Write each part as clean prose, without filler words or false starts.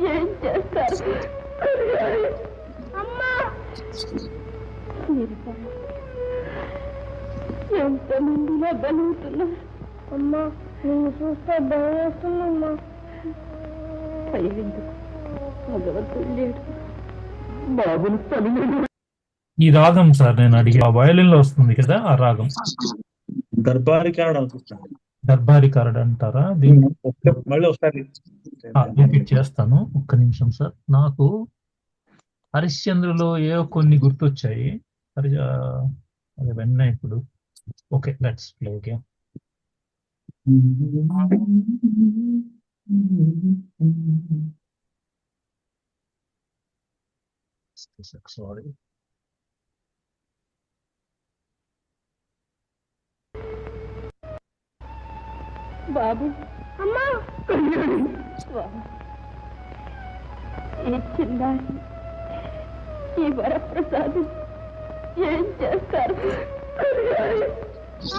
ఏం చేస్తారు? అమ్మా ఎంతమందిలో బలుగుతున్నా. అమ్మా నేను చూస్తే భయం వేస్తుందమ్మా. ఎందుకు భగవంతుడు లేడు. బాబుని తల్లి ఈ రాగం సార్ నేను అడిగి ఆ వయలిన్ లో వస్తుంది కదా ఆ రాగం దర్బారి కారడ్ అనుకుంటున్నాను. దర్బారి కారడ్ అంటారా? దీన్ని మళ్ళీ ఒకసారి రిపీట్ చేస్తాను, ఒక్క నిమిషం సార్. నాకు హరిశ్చంద్రలో ఏవో కొన్ని గుర్తొచ్చాయి. అది వెన్న ఇప్పుడు. Okay, let's play again. Sorry. బాబు అమ్మా ఈ చిన్నారి ఈ వరప్రసాదం ఏం చేస్తారు?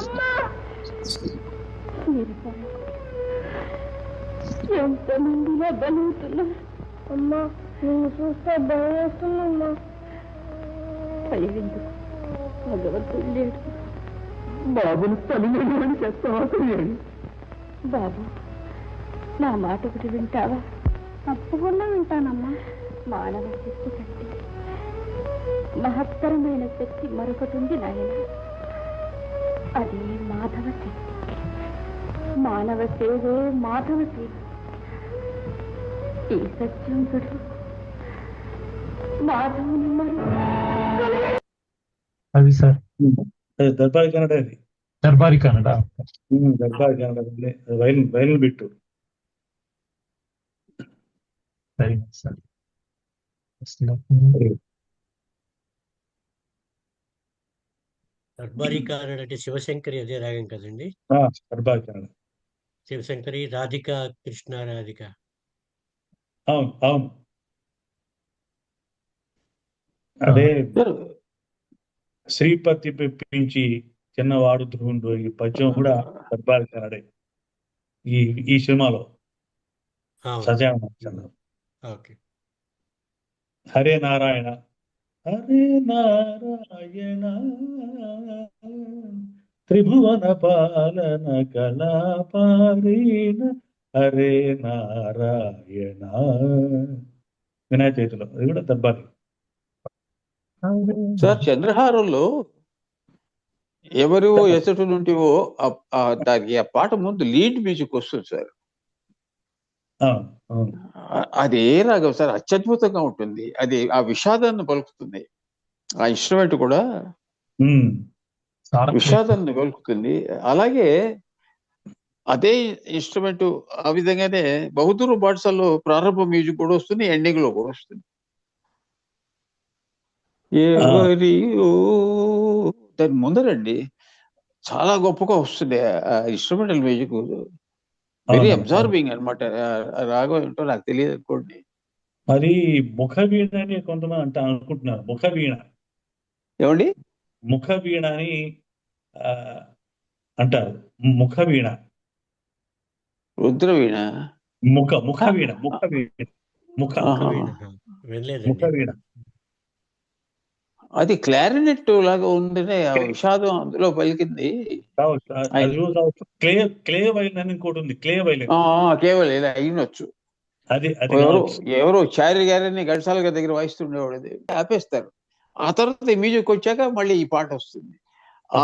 అమ్మా ఎంతమందిలో బలుగుతున్నా. అమ్మా నేను చూస్తే భయం వేస్తుందమ్మా. ఎందుకు భగవంతుడు లేడు. బాబుని తల్లి అని చెప్తావా? బాబు నా మాట ఒకటి వింటావా? తప్పకుండా వింటానమ్మా. మానవ శక్తి కంటే మహత్తరమైన శక్తి మరొకటి ఉంది నాయన. అది మాధవ శక్తి. మానవ సేవే మాధవ సేవ. ఈ సత్యం గడు మాధవుని అది సార్ దర్బారి కన్నడ. అది Darbari Kannada. Darbari Kannada violin bit. Very nice sir. Darbari కారడ్ అంటే శివశంకరి అదే రాగం కదండి? దర్బారి కన్నడ. శివశంకరి, రాధిక, కృష్ణ రాధిక. అవును అవును, అదే శ్రీపతి పెంచి చిన్నవాడు ధ్రువుండు ఈ పద్యం కూడా దర్బారి కన్నడే ఈ సినిమాలో. సజాన హరే నారాయణ హరే నారాయణ త్రిభువన పాలన కళాపారీణ హరే నారాయణ. వినాయక చవితిలో అది కూడా దర్బారి. సార్ చంద్రహారంలో ఎవరు ఎసటు నుంటివో దానికి ఆ పాట ముందు లీడ్ మ్యూజిక్ వస్తుంది సార్. అది ఏ రాగం సార్? అత్యద్భుతంగా ఉంటుంది. అది ఆ విషాదాన్ని పలుకుతుంది. ఆ ఇన్స్ట్రుమెంట్ కూడా విషాదాన్ని పలుకుతుంది. అలాగే అదే ఇన్స్ట్రుమెంట్ ఆ విధంగానే బహుదూరు పాఠశాలలో ప్రారంభ మ్యూజిక్ కూడా వస్తుంది, ఎండింగ్ లో కూడా వస్తుంది. దాని ముందరండి చాలా గొప్పగా వస్తుంది ఆ ఇన్స్ట్రుమెంటల్ మ్యూజిక్. వెరీ అబ్జర్వింగ్ అనమాట. రాగం ఏంటో నాకు తెలియదు అనుకోండి. మరి ముఖ వీణ అని కొంతమంది అనుకుంటున్నారు. ముఖ వీణ ఏమండి? ముఖ వీణ అని అంటారు. ముఖ వీణ, రుద్ర వీణ, ముఖ వీణ, ముఖ వీణ, ముఖ వీణ. అది క్లారినెట్ లాగా ఉందనే విషాదం అందులో పలికింది. క్లే వైలిన్ అని ఇంకోటి ఉంది. క్లే వైలిన్ కేవలం అయినొచ్చు. ఎవరో చారి గారిని ఘంటసాల గారి దగ్గర వాయిస్తుండేవాడు. అది ఆపేస్తారు. ఆ తర్వాత మ్యూజిక్ వచ్చాక మళ్ళీ ఈ పాట వస్తుంది. ఆ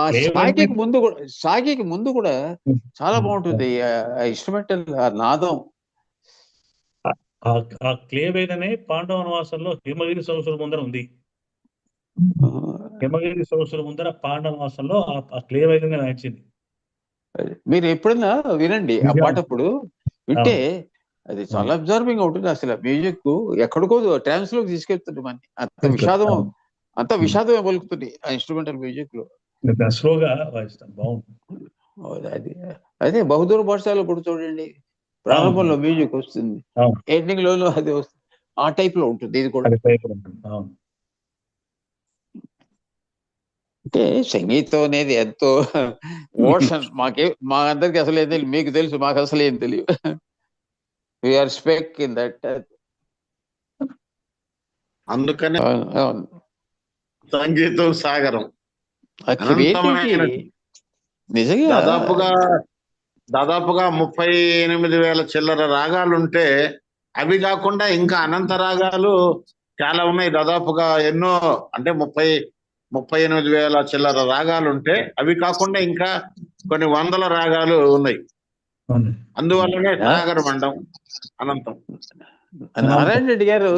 సాగికి ముందు కూడా చాలా బాగుంటుంది ఇన్స్ట్రుమెంటల్ నాదం. ఆ క్లే వైలిన్ పాండవ వనవాసంలో హిమగిరి సంవత్సరం ముందర ఉంది. హిమగిరి సంవత్సరం ముందర పాండవ మాసంలో ఆ క్లే వైలిన్ వాయించింది. మీరు ఎప్పుడైనా వినండి ఆ పాటప్పుడు. వింటే అది చాలా అబ్జర్వింగ్ ఉంటుంది. అసలు మ్యూజిక్ ఎక్కడికో ట్రాన్స్ లోకి తీసుకెళ్తుంది మన. అంత విషాదమే పలుకుతుంది ఆ ఇన్స్ట్రుమెంటల్ మ్యూజిక్ లో. స్లోగా వాయిస్తాం, బాగుంది. అదే బహుదూర పాఠశాలలో కూడా చూడండి, ప్రారంభంలో మ్యూజిక్ వస్తుంది, ఎండింగ్ లోనూ అది వస్తుంది. ఆ టైప్ లో ఉంటుంది ఇది కూడా. అంటే సంగీతం అనేది ఎంతో ఓషన్. మా అందరికి అసలు ఏం తెలియదు, మీకు తెలుసు, మాకు అసలు ఏం తెలియదు. We are spec in that. అందుకనే అవును. సంగీతం సాగరం ఆ క్రియేటివిటీ అనంతమైన నిజంగా దాదాపుగా 38,000 చిల్లర రాగాలుంటే అవి కాకుండా ఇంకా అనంత రాగాలు చాలా ఉన్నాయి. దాదాపుగా ఎన్నో అంటే 38,000 చిల్లర రాగాలుంటే అవి కాకుండా ఇంకా కొన్ని వందల రాగాలు ఉన్నాయి. అవును. అందువల్లనే సాగరం అండం అనంతం. నారాయణ రెడ్డి గారు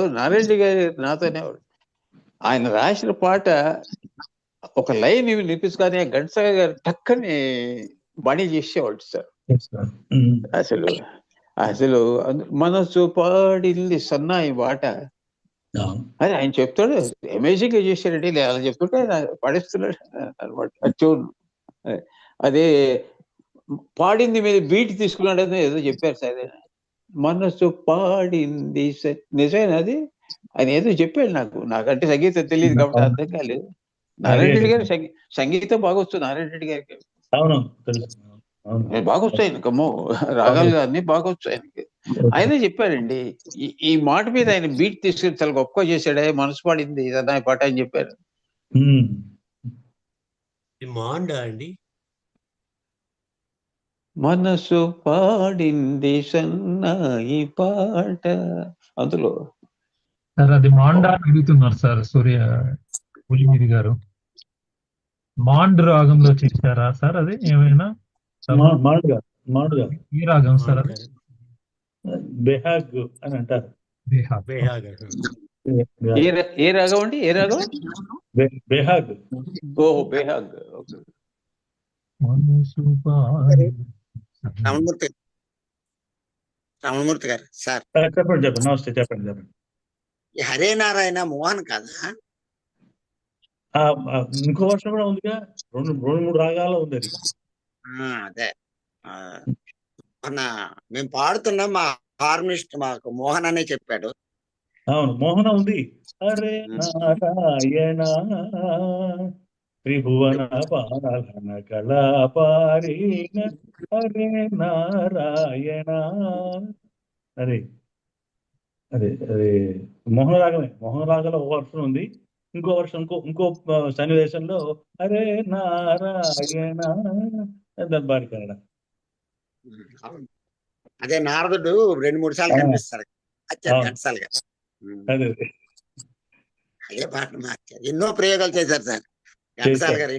నాతోనే ఆయన రాసిన పాట ఒక లైన్ వినిపించుకొని ఘంటసాల గారు టక్కని బణి చేసేవాళ్ళు సార్. అసలు అసలు మనసు పాడింది సన్నాయి పాట అది ఆయన చెప్తాడు. అమేజింగ్ గా చేశారండి, అలా చెప్తుంటే ఆయన పడేస్తున్నాడు అనమాట. ట్యూన్ అదే పాడింది మీద బీట్ తీసుకున్నాడు అని ఏదో చెప్పారు సార్. మనసు పాడింది నిజమేనా అది? ఆయన ఏదో చెప్పాడు నాకంటే సంగీతం తెలియదు కాబట్టి అర్థం కాలేదు. నారాయణ రెడ్డి గారి సంగీతం బాగా వస్తుంది. నారాయణ రెడ్డి గారికి బాగా వస్తాయి ఆయనకమ్మో, రాగాలు అన్ని బాగా వచ్చాయి ఆయనకి. ఆయనే చెప్పారండి ఈ మాట మీద ఆయన బీట్ తీసుకుని చాలా గొప్పగా చేశాడు. మనసు పాడింది సన్నాయి పాట అని చెప్పారు. అండి మనసు పాడింది సన్నాయి పాట అందులో సార్ అది మాండా అడుగుతున్నారు సార్ పులిమిరి గారు. మాండ్ రాగంలో చేశారా సార్? అది ఏమైనా ఏ రాగం సార్? అది బెహాగ్ అని అంటారు. ఏ రాగం అండి? ఏ రాగం? బెహాగ్. ఓహో, బెహాగ్. రమణమూర్తి గారు సార్ చెప్పండి. నమస్తే. చెప్పండి. ఈ హరే నారాయణ మోహన్ కదా? ఇంకో వర్షం కూడా ఉందిగా, రెండు మూడు రాగాలు ఉంది అది. అదే మేము పాడుతున్నాం, మా హార్మోనిస్ట్ మాకు మోహన్ అనే చెప్పాడు. అవును, మోహన ఉంది. హరే నారాయణ త్రిభువన పాలన కళాపారీణ హరే నారాయణ. అదే అదే అదే మోహన రాగమే. మోహన రాగంలో ఒక వర్షం ఉంది, ఇంకో వర్షం ఇంకో సన్నివేశంలో హరే నారాయణ దర్బారి కన్నడ. అదే నారదుడు 2-3 సార్లు కనిపిస్తాడు ఘంటసాల గారు. అదే పాట మార్చారు. ఎన్నో ప్రయోగాలు చేశారు సార్ ఘంటసాల గారు.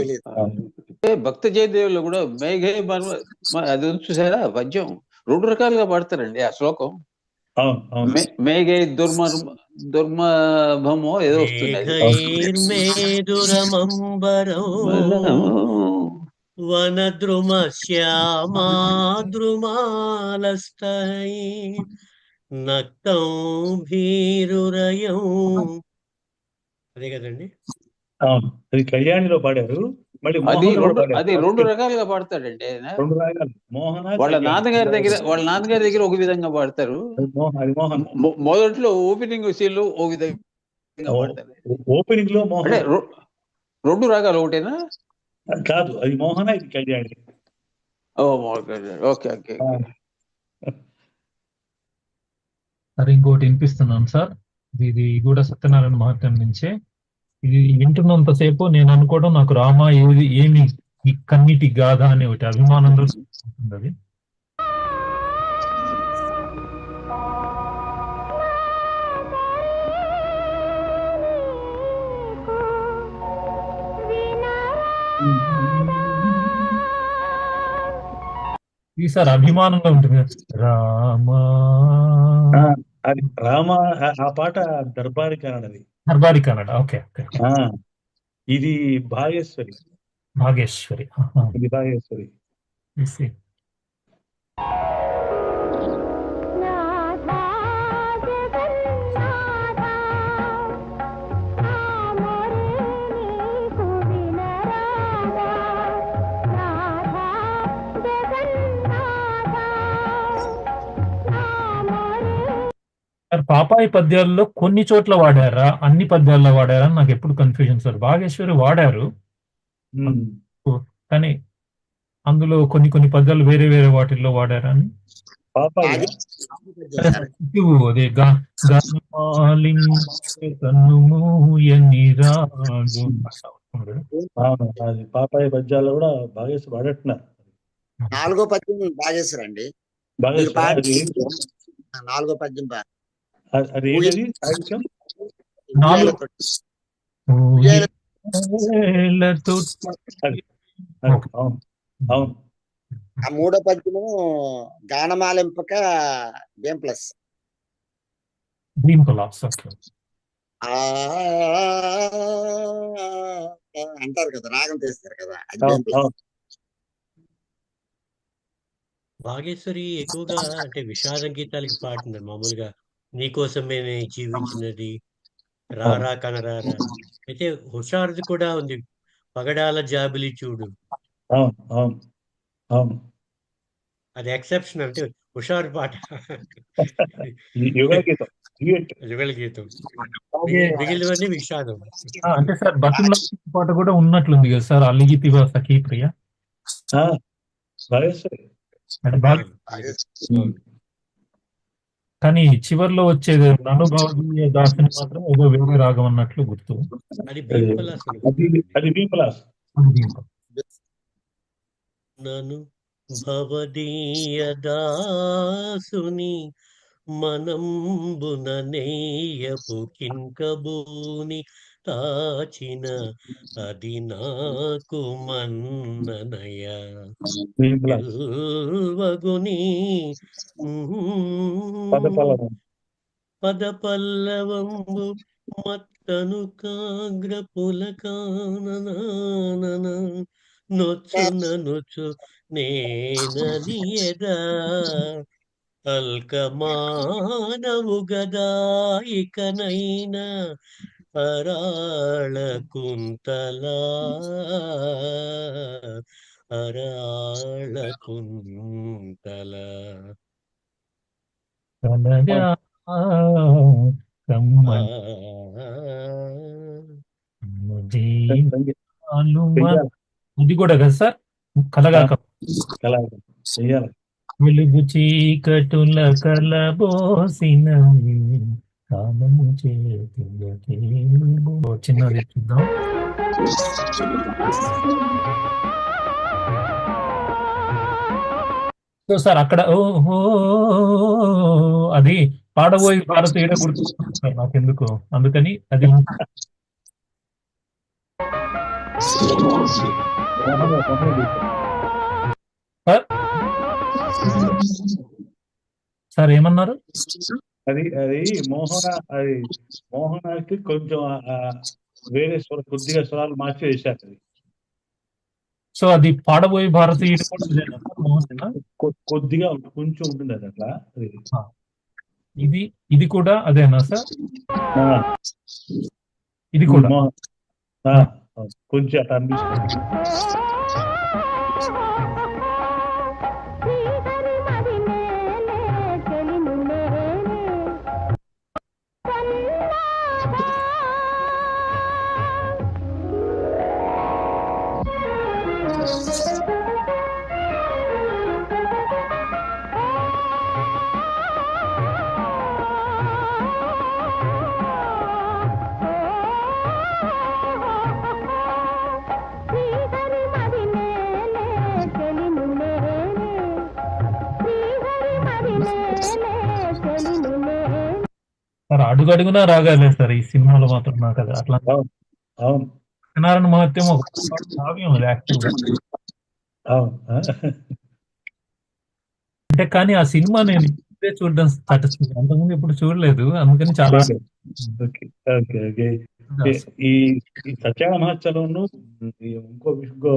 తెలియదు. భక్త జయదేవులు కూడా మేఘే అది చూసారా పద్యం? 2 రకాలుగా పాడతారండి ఆ శ్లోకం. మేఘే దుర్మభమో ఏదో వస్తుంది. వనద్రుమ శ్యామాద్రుమాలస్తై నక్తం భీరురయం. అదే కదండి. అది కళ్యాణిలో పాడారు. మళ్ళీ అది 2 రకాలుగా పాడతాడండి ఆయన. 2 రాగాలు. మోహన వాళ్ళ నాన్నగారి దగ్గర ఒక విధంగా పాడతారు. మొదట్లో ఓపెనింగ్ సీన్ లో ఒక విధంగా పాడతారు. ఓపెనింగ్ లో మోహన 2 రాగాలు ఒకటేనా? కాదు, అది మోహన, ఇది కళ్యాణి. ఓకే. సార్ ఇంకోటి వినిపిస్తున్నాను సార్. ఇది కూడా సత్యనారాయణ మహత్యం నుంచే. ఇది వింటున్నంతసేపు నేను అనుకోవడం నాకు రామ ఏమి ఈ కన్నీటి గాథ అనే ఒకటి అభిమానంలో అది. ఇది సార్ అభిమానంగా ఉంటుంది. రామా అది రామ. ఆ పాట దర్బారి కన్నడది. దర్బారి కన్నడ. ఓకే. ఇది భాగేశ్వరి. ఇది భాగేశ్వరి. పాపాయి పద్యాల్లో కొన్ని చోట్ల వాడారా, అన్ని పద్యాల్లో వాడారా నాకు ఎప్పుడు కన్ఫ్యూజన్ సార్. భాగేశ్వరి వాడారు కానీ అందులో కొన్ని పద్యాలు వేరే వాటిల్లో వాడారా అని. పాపాయ అది పద్యం సార్. అదే కన్నుమూయని రాగు. అవును, అది పాపాయ పద్యాలు కూడా బాగా పాడట్టున్నారు. 4వ పద్యం బాగా చేస్తారండి. బాగా మీరు పాడి అది 4వ పద్యం అది ఏంటది సాహిత్యం? నాలుగు ఉయ్యాల- ఊయలతో అది అవును అవును. ఆ 3వ పద్యము గానమాలింపక గేమ్ ప్లస్ దీంపలాస్. అంటారు కదా, రాగం తీస్తారు కదా, అది అవును గేమ్ ప్లస్. అవును. భాగేశ్వరి ఎక్కువగా అంటే విషాద గీతాలకి పాడుతున్నారు మామూలుగా. నీకోసమే నే జీవించినది, రారా కనరారా. అయితే హుషారుది కూడా ఉంది, పగడాల జాబిలి చూడు. అవును అవును అవును. అది ఎక్సెప్షన్, అంటే హుషారు పాట. యుగ గీతం యుగల గీతం. అలాగే మిగిలినవన్నీ విషాదం. అంటే సార్ బతుకుల పాట కూడా ఉన్నట్లుంది కదా సార్, అల్లిగితివా సఖీ ప్రియ. భాగేశ్వరి. అంటే బాగా, అవును. కానీ చివర్లో వచ్చేది నన్ను భావజీయ దాసుని మాత్రం ఏదో వేరే రాగం అన్నట్లు గుర్తు. అది భీంపలాస్ అది బీపలాస్. నను భవదీయ దాసుని మనంబున నేయపు కింకబూని తాచిన అది నాకు మన్ననయ బీపలాస్ ఎల్వగుని పదపలవం. పద పల్లవంబు మత్తను కాగ్ర పులకానన నొచ్చు నేనని ఎదా అల్కమానవు గదా ఇకనైనా అరాళ కుంతలా అరాళ కుంతల. కలగా ఆ కమ్మని జీవాలు చెయ్యాలి ఇది కూడా కదా సార్, కలగా చెయ్యాలి. వెలుగు చీకటుల కలబోసినవి కాలము చేతులకే. చిన్నది చూద్దాం. సో సార్ అక్కడ ఓహో అది పాడబోయి భారతీయుడ గుర్తు సార్ నాకెందుకు, అందుకని అది సార్ ఏమన్నారు? అది మోహనానికి కొంచెం వేరే కొద్దిగా స్వరాలు మార్చి వేశారు. అది సో అది పాడబోయే భారతీయుడు కూడా ఇదేనా సార్, మోహన్? కొద్దిగా కొంచెం ఉంటుంది అది అట్లా. ఇది కూడా అదేనా సార్? ఇది కూడా కొంచెం అట్లా అనిపిస్తుంది. సార్ అడుగడుగునా రాగాలే సార్ ఈ సినిమాలో మాత్రం. నాకు అది అట్లా అవును. సత్యనారాయణ మహత్యం ఒక కావ్యం అది యాక్టివ్గా. అంటే కానీ ఆ సినిమా నేను ఇప్పుడే చూడడం తటస్థింది, అంతకుముందు ఇప్పుడు చూడలేదు, అందుకని చాలా ఈ సత్యనారాయణ మహోత్సవంలో ఇంకో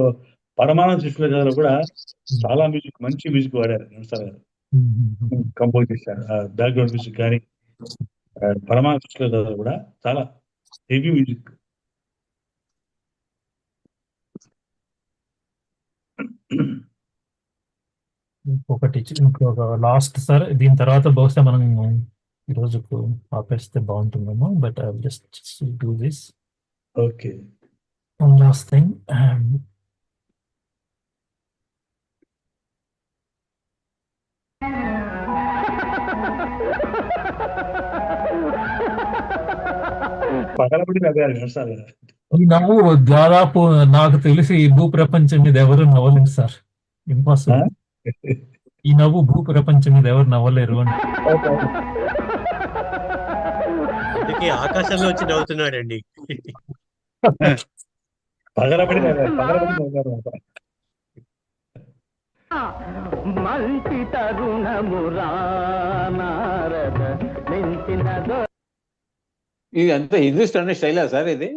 పరమానంద శిష్యుల కూడా చాలా మంచి మ్యూజిక్ వాడారు సార్ గారు. కంపోజ్ చేశారు బ్యాక్గ్రౌండ్ మ్యూజిక్ కానీ. పరమానంద శిష్యుల కూడా చాలా హెవీ మ్యూజిక్. ఇంకొక లాస్ట్ సార్, దీని తర్వాత బహుశా మనం ఈ రోజుకు ఆపేస్తే బాగుంటుందేమో, but I just do this. Okay, one last thing. పగలబడి నవ్వారు ఘంటసాల గారు. ఈ నవ్వు దాదాపు నాకు తెలిసి భూ ప్రపంచం మీద ఎవరు నవ్వలేరు సార్. ఇంపాసిబుల్. ఈ నవ్వు భూ ప్రపంచం మీద ఎవరు నవ్వలేరు అని. అందుకే ఆకాశంలో వచ్చి నవ్వుతున్నాడండి. పగలబడి నవ్వారు. మంచి తరుణమురా నారద నించినదో. ఇది అంతా హిందుస్థానీ స్టైలా సార్? ఇది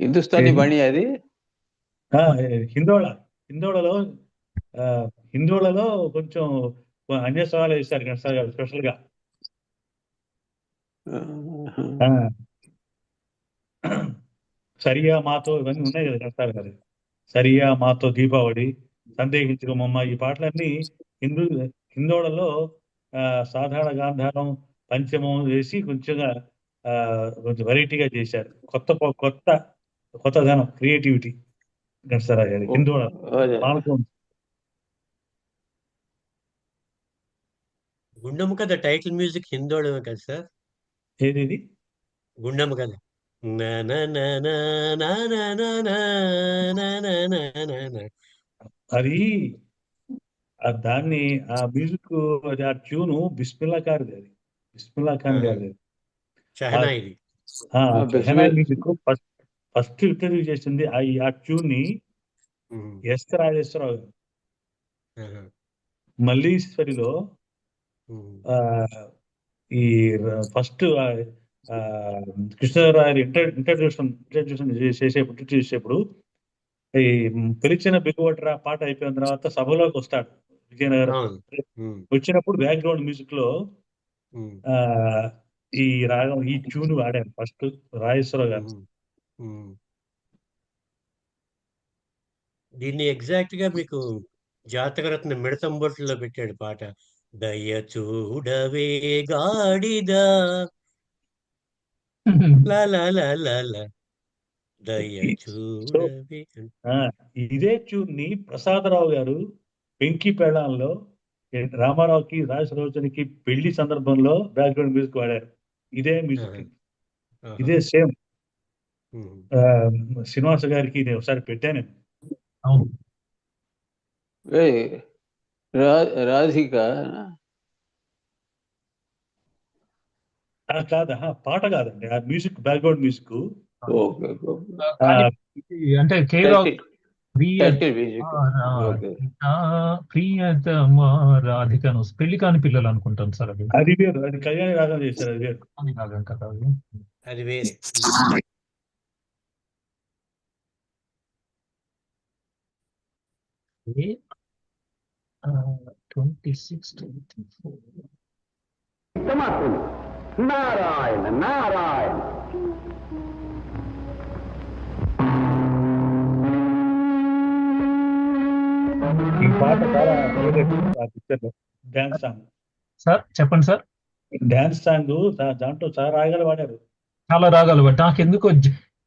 హిందుస్థానీ బాణి అది. హిందోళలో కొంచెం అన్యస్వరాలు వేశారు ఘంటసాల గారు స్పెషల్ గా. సరియా మాతో ఇవన్నీ ఉన్నాయి కదా ఘంటసాల గారు. సరియా మాతో దీపావళి, సందేహించుకోమమ్మ, ఈ పాటలన్నీ హిందోళలో సాధారణ గాంధారం పంచమం వేసి కొంచెంగా కొంచెం వెరైటీగా చేశారు. కొత్తదనం, క్రియేటివిటీ ఘంటసాల గారి హిందోళ. గుండమ్మ కథ టైటిల్ మ్యూజిక్ హిందోళమే కదా సార్? ఏది గుండమ్మ కథ. అది దాన్ని ఆ మ్యూజిక్ ఆ ట్యూను బిస్మిల్లా ఖాన్ గారి మ్యూజిక్ ఫస్ట్ ఇంట్రడ్యూస్ చేసింది ఆ ట్యూన్ ని ఎస్ రాజేశ్వరరావు గారు. మల్లీశ్వరిలో ఈ ఫస్ట్ కృష్ణదేవరాయలు ఇంట్రడ్యూషన్ చేసేప్పుడు ఈ పిలిచిన బిగువట్రా పాట అయిపోయిన తర్వాత సభలోకి వస్తాడు విజయనగరం. వచ్చినప్పుడు బ్యాక్గ్రౌండ్ మ్యూజిక్ లో ఈ రాగం, ఈ ట్యూన్ వాడారు ఫస్ట్ రాజేశ్వరరావు గారు. దీన్ని ఎగ్జాక్ట్ గా మీకు జాతకరత్న మిడతంబొట్టులో పెట్టాడు పాట. దయ చూడవే గాడిద దయ చూడవే. ఇదే ట్యూన్ ని ప్రసాదరావు గారు పెంకి పెళ్ళాంలో రామారావుకి రాజసరోజనికి పెళ్లి సందర్భంలో బ్యాక్గ్రౌండ్ మ్యూజిక్ వాడారు. ఇదే మ్యూజిక్, ఇదే సేమ్. శ్రీనివాస గారికి నేను ఒకసారి పెట్టాను. రాధిక కాదా, పాట కాదండి, ఆ మ్యూజిక్ బ్యాక్గ్రౌండ్ మ్యూజిక్. అంటే ప్రియతమా రాధికను పెళ్లి కాని పిల్లలు అనుకుంటాను సార్. అది వేరు, అది కళ్యాణి రాగం చేశారు. అది వేరు, అది వేరే. 26-24 నారాయణ నారాయణ. ఈ పాట చాలా పిక్చర్ లో డాన్స్ సాంగ్. సార్ చెప్పండి సార్. డాన్స్ సాంగ్ దాంట్లో చాలా రాగాలు వాడారు. చాలా రాగాలు వాడు. నాకెందుకో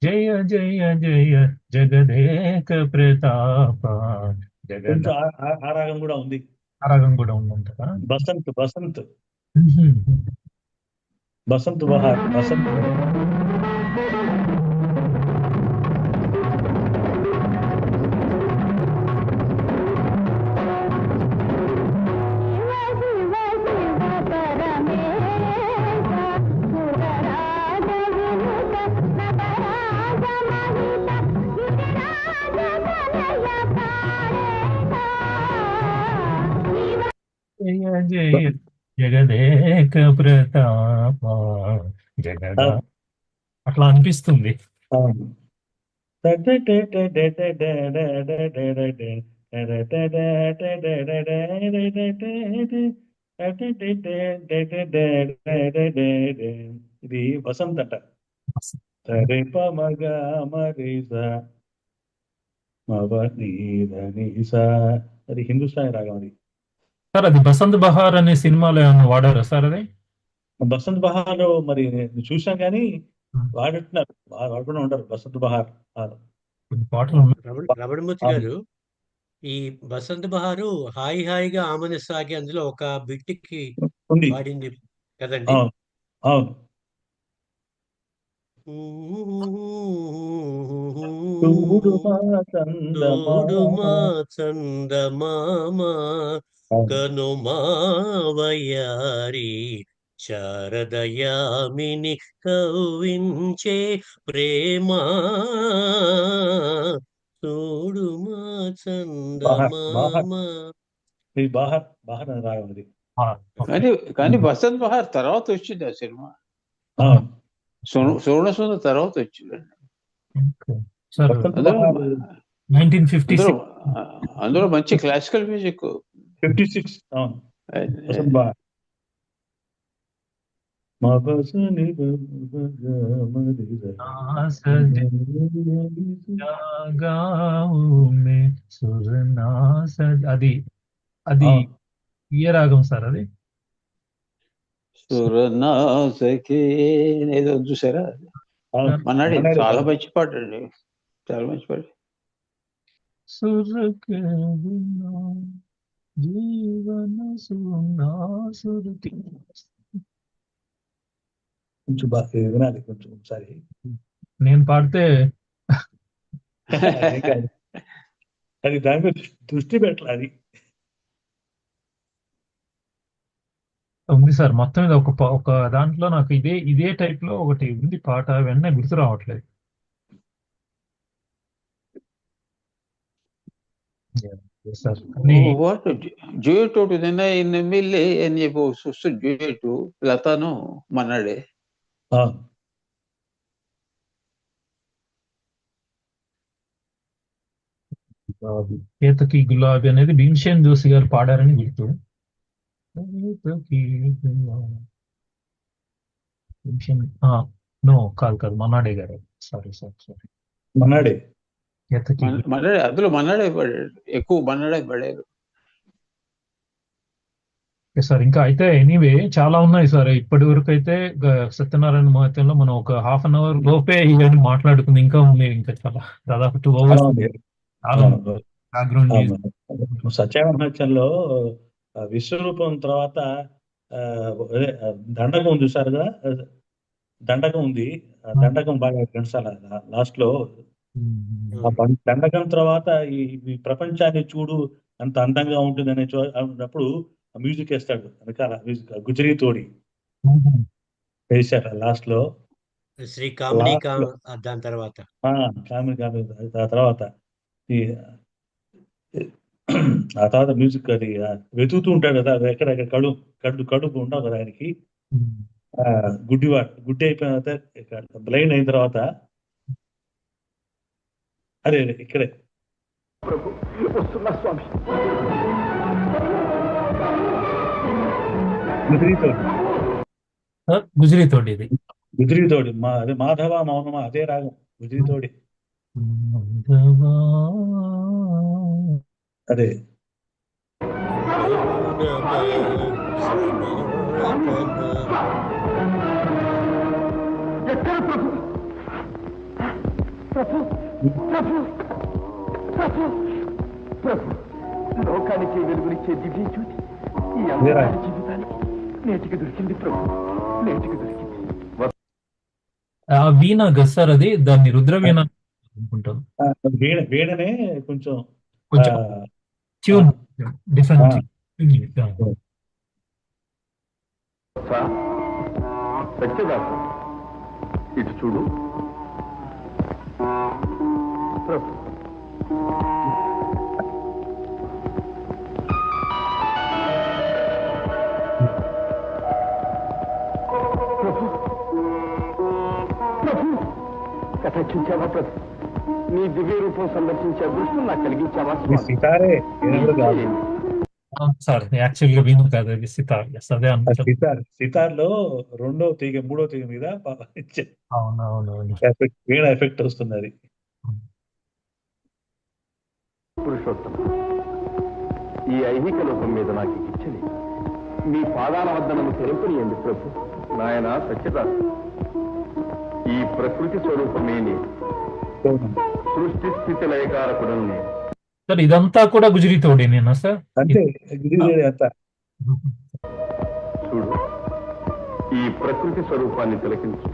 జయ జయ జయ జగదేక ప్రతాప కొంచెం ఆ రాగం కూడా ఉంది. ఆ రాగం కూడా ఉందంటారా? బసంత్ బసంత్ బహార్ బసంత్. జయ జయ జగదేక ప్రతాప జగద అట్లా అనిపిస్తుంది. ఇది వసంత్ అంట. అది హిందుస్థానీ రాగం. అది సార్ అది బసంత్ బహార్ అనే సినిమాలో ఏమైనా వాడారా సార్? అది బసంత్ బహార్ మరి నేను చూసాం కానీ వాడుతున్నారు, వాడుకుంటూ ఉంటారు బసంత్ బహార్. రమణమూర్తి గారు, ఈ బసంత బహారు హాయి హాయిగా ఆమని సాగి అందులో ఒక బిట్టికి ఉంది. పాడింది కదండి. అవును అవును. చూడు మా తోడు చందమామ. మా చందమామ అవును. కనుమా వయ్యారి శారదయామిని కవ్వించే ప్రేమా చూడు మా బహార్ బహార్ చందమామ. ఇది బహార్ బహార్ అని రాగం ఇది. కానీ కానీ బసంత్ బహార్ తర్వాత వచ్చింది ఆ సినిమా. అవును. సువర్ణ సుందర తర్వాత వచ్చింది. సార్ బసంత్ అందులో బహార్ 1956 అందులో మంచి క్లాసికల్ మ్యూజిక్. 56. అవును. బసంత్ బహార్. మా బసని అది అది ఏ రాగం సార్ అది? సురనాసకే ఏదో చూసారా? మన్నాడి చాలా మంచి పాట అండి, చాలా మంచి పాట. కొంచెం వినాలి కొంచెం ఒకసారి. నేను పాడితే అది దాని మీద దృష్టి పెట్టాలి. ఉంది సార్ మొత్తం మీద ఒక దాంట్లో నాకు ఇదే టైప్ లో ఒకటి ఉంది పాట, వెంటనే గుర్తు రావట్లేదు. సార్ డ్యూయట్ ఒకటి నిన్న ఎమ్మెల్యే అని చెప్పి చూస్తూ డ్యూయట్ లతాను మన్నాడే. కేతకి గులాబీ అనేది భీమసేన్ జోషి గారు పాడారని గుర్తు. నో కాదు మన్నాడే గారు. సారీ మన్నాడే. మన్నాడే అందులో మన్నాడే పడాడు, ఎక్కువ మన్నాడే పడారు సార్. ఇంకా అయితే ఎనీవే చాలా ఉన్నాయి సార్. ఇప్పటి వరకు అయితే సత్యనారాయణ మహత్యంలో మనం ఒక హాఫ్ అన్ అవర్ లోపే ఇవన్నీ మాట్లాడుకుంది. ఇంకా ఉంది, ఇంకా చాలా దాదాపు 2 hours. సత్యనారాయణ మహత్యంలో విశ్వరూపం తర్వాత దండకం ఉంది చూసారుగా, దండకం ఉంది. దండకం బాగా ఫ్రెండ్స్ లాస్ట్ లో. దండకం తర్వాత ఈ ప్రపంచాన్ని చూడు అంత అందంగా ఉంటుంది అన్నప్పుడు మ్యూజిక్ వేస్తాడు వెనకాల. మ్యూజిక్ గుజరీ తోడి వేశారు లాస్ట్ లో. శ్రీ కామిని దాని తర్వాత ఆ తర్వాత ఆ తర్వాత మ్యూజిక్ అది వెతుకుతూ ఉంటాడు కదా, ఎక్కడెక్కడ కడుపు ఉండవు కదా ఆయనకి. గుడ్డి అయిపోయిన తర్వాత, బ్లైండ్ అయిన తర్వాత, అదే ఇక్కడే గుజరీ తోడి ఇది గుజరీ తోడి అదే మాధవ మౌనమా అదే రాగం గుజరీ తోడి అదే. లోకానికి వెలుగునిచ్చే దివ్య జ్యోతి ఈ అందరి జీవితానికి నేటికి దొరికింది ప్రభు, నేటికి దొరికింది. వీణ గస్సార్ అది, దాన్ని రుద్రవీణ అనుకుంటాను. వీణనే కొంచెం ట్యూన్ డిఫరెంట్. సత్యదాస ఇటు చూడు ప్రభు. కథించావా ప్రభు? నీ దివ్య రూపం సందర్శించే అదృష్టం నాకు కలిగించావా? సితారే సార్ యాక్చువల్ గా వీణు కాదు, అది సితార్. అదే సితార్ లో రెండో తీగ మూడో తీగ మీద వీణ ఎఫెక్ట్ వస్తుంది. అది పురుషోత్తమ, ఈ ఐహిక లోకం మీద నాకు ఇచ్చని మీ పాదాల వద్ద నన్ను తెలుపనియండి ప్రభు. నాయన సత్యదాస్, ఈ ప్రకృతి స్వరూపమే నేను, సృష్టి స్థితి లయకారకుడను నేను. సార్ ఇదంతా కూడా గుజరీ తోడేనేనా సార్? అంతే గిరిజనుడు అంతా. చూడు, ఈ ప్రకృతి స్వరూపాన్ని తిలకించు.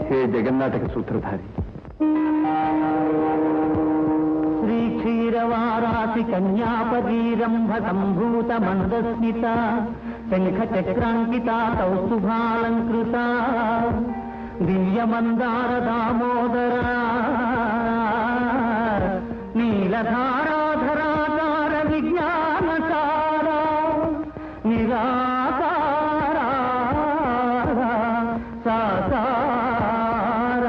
హే జగన్నాటక సూత్రధారి, శ్రీక్షీరవారాసి కన్యాపదీరంభ సంభూత మందస్మిత శంఖ చక్రాంకిత కౌస్తుభాలంకృత దివ్యమందార దామోదర నీలధారాధరాధార విజ్ఞానసార నిరాకార సాకార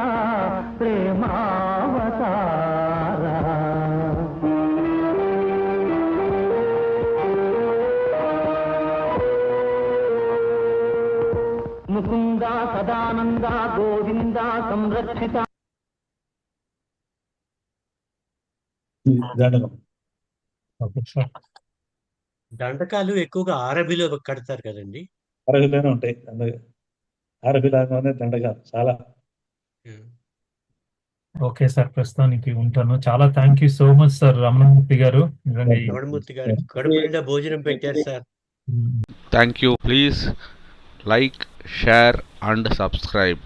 ప్రేమావతార. ముకుంద సదానంద గోవింద సంరక్షిత. దండకం. Okay sir. దండకాలు ఎక్కువగా ఆరబిలో కడతారు కదండి. అరబిలోనే ఉంటాయి. అరబిలాగానే దండకాలు చాలా. ఓకే సార్, ప్రస్తుతానికి ఉంటాను. చాలా thank you so much sir Ramanamurthy గారు. రమణమూర్తి గారు కడుపు నిండా భోజనం పెట్టారు sir. Thank you. Please like, share and subscribe.